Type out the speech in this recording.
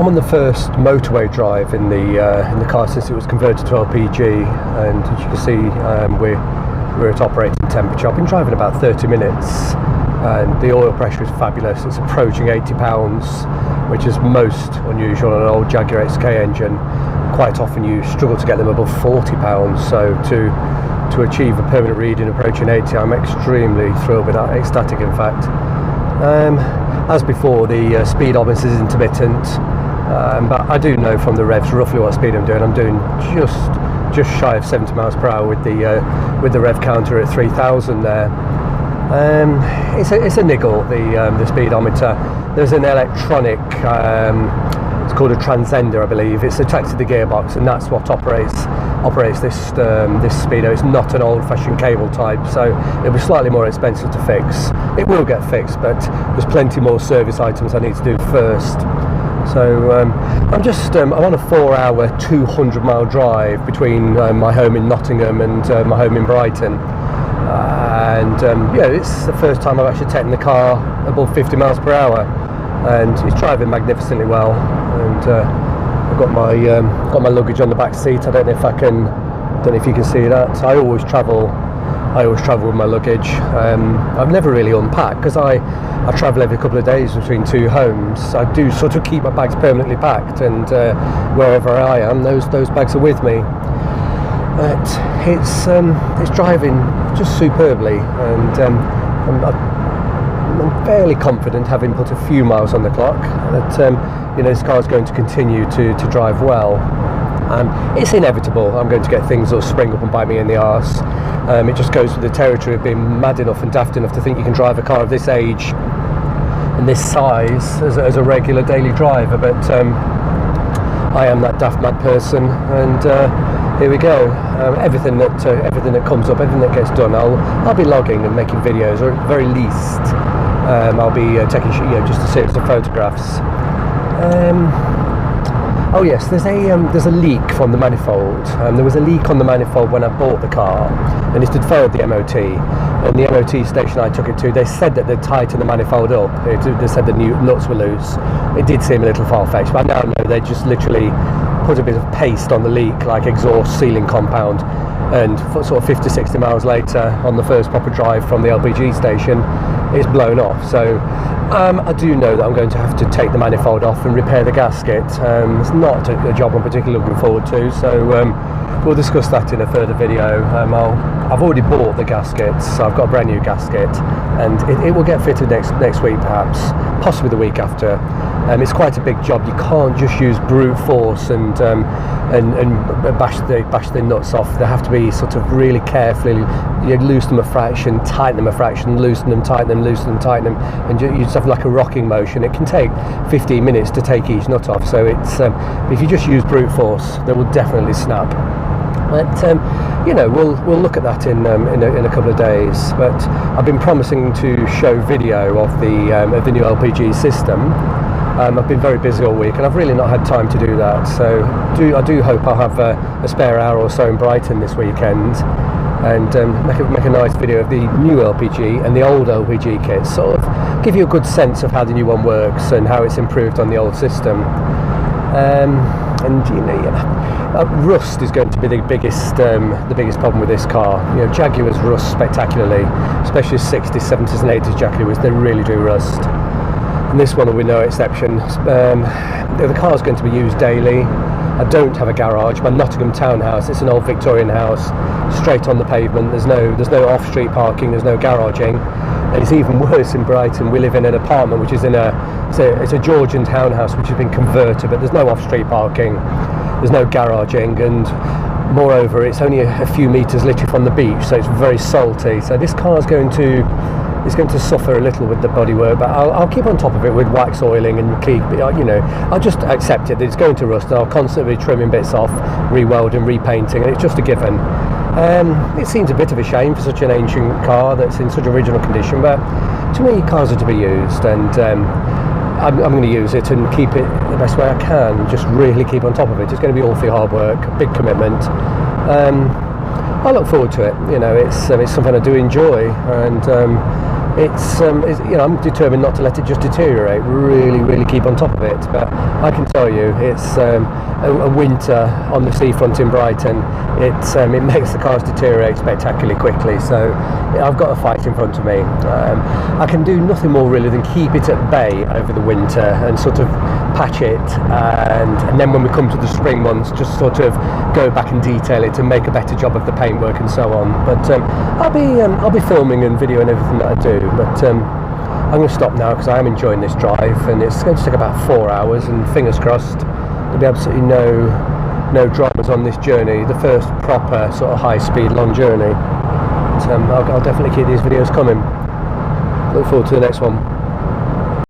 I'm on the first motorway drive in the car since it was converted to LPG, and as you can see, we're at operating temperature. I've been driving about 30 minutes, and the oil pressure is fabulous. It's approaching 80 pounds, which is most unusual on an old Jaguar XK engine. Quite often you struggle to get them above 40 pounds, so to achieve a permanent reading approaching 80, I'm extremely thrilled with that, ecstatic in fact. As before, the speedometer is intermittent, but I do know from the revs roughly what speed I'm doing. I'm doing just shy of 70 miles per hour with the rev counter at 3,000 there. It's a niggle, the speedometer. There's an electronic, it's called a transcender, I believe. It's attached to the gearbox, and that's what operates this speedo. It's not an old-fashioned cable type, so it'll be slightly more expensive to fix. It will get fixed, but there's plenty more service items I need to do first. So I'm on a 4-hour 200-mile drive between my home in Nottingham and my home in Brighton, and yeah, it's the first time I've actually taken the car above 50 miles per hour, and it's driving magnificently well. And I've got my luggage on the back seat. I don't know if you can see that. I always travel with my luggage. I've never really unpacked because I travel every couple of days between two homes. I do sort of keep my bags permanently packed, and wherever I am, those bags are with me. But it's driving just superbly, and I'm fairly confident, having put a few miles on the clock, that this car is going to continue to drive well. It's inevitable I'm going to get things that spring up and bite me in the arse. It just goes with the territory of being mad enough and daft enough to think you can drive a car of this age and this size as a regular daily driver, but I am that daft mad person, and here we go. Everything that comes up, everything that gets done, I'll be logging and making videos, or at the very least I'll be taking just a series of photographs. Oh yes, there's a leak from the manifold. There was a leak on the manifold when I bought the car, and it had failed the MOT. And the MOT station I took it to, they said that they'd tightened the manifold up. They said the new nuts were loose. It did seem a little far-fetched, but I now know they just literally put a bit of paste on the leak, like exhaust sealing compound, and sort of 50-60 miles later, on the first proper drive from the LPG station, it's blown off. So I do know that I'm going to have to take the manifold off and repair the gasket. It's not a job I'm particularly looking forward to, so we'll discuss that in a further video. I've already bought the gaskets, so I've got a brand new gasket, and it will get fitted next week, perhaps, possibly the week after. It's quite a big job. You can't just use brute force and bash the nuts off. They have to be sort of really carefully. You loosen them a fraction, tighten them a fraction, loosen them, tighten them, loosen them, tighten them, and you just have like a rocking motion. It can take 15 minutes to take each nut off. So it's if you just use brute force, they will definitely snap. But we'll look at that in a couple of days. But I've been promising to show video of the new LPG system. I've been very busy all week, and I've really not had time to do that. So I do hope I'll have a spare hour or so in Brighton this weekend, and make a nice video of the new LPG and the old LPG kits. Sort of give you a good sense of how the new one works and how it's improved on the old system. Rust is going to be the biggest problem with this car. Jaguars rust spectacularly, especially 60s, 70s and 80s Jaguars. They really do rust, and this one will be no exception. The car is going to be used daily. I don't have a garage. My Nottingham townhouse, it's an old Victorian house, straight on the pavement. There's no off-street parking. There's no garaging. And it's even worse in Brighton. We live in an apartment which is it's a Georgian townhouse which has been converted, but there's no off-street parking. There's no garaging, and moreover, it's only a few metres literally from the beach, so it's very salty. So this car is going to suffer a little with the bodywork, but I'll keep on top of it with wax oiling and keep, I'll just accept it that it's going to rust, and I'll constantly be trimming bits off, re-welding, repainting, and it's just a given. It seems a bit of a shame for such an ancient car that's in such original condition, but to me, cars are to be used, and I'm going to use it and keep it the best way I can. Just really keep on top of it. It's going to be awfully hard work, a big commitment. I look forward to it. It's something I do enjoy, and you know, I'm determined not to let it just deteriorate. Really keep on top of it. But I can tell you, it's a winter on the seafront in Brighton. It makes the cars deteriorate spectacularly quickly. So I've got a fight in front of me. I can do nothing more really than keep it at bay over the winter and sort of patch it, and then when we come to the spring months, just sort of go back and detail it and make a better job of the paintwork and so on. But I'll be filming and videoing everything that I do. But I'm going to stop now because I am enjoying this drive, and it's going to take about 4 hours. And fingers crossed, there'll be absolutely no dramas on this journey. The first proper sort of high-speed long journey. But, I'll definitely keep these videos coming. Look forward to the next one.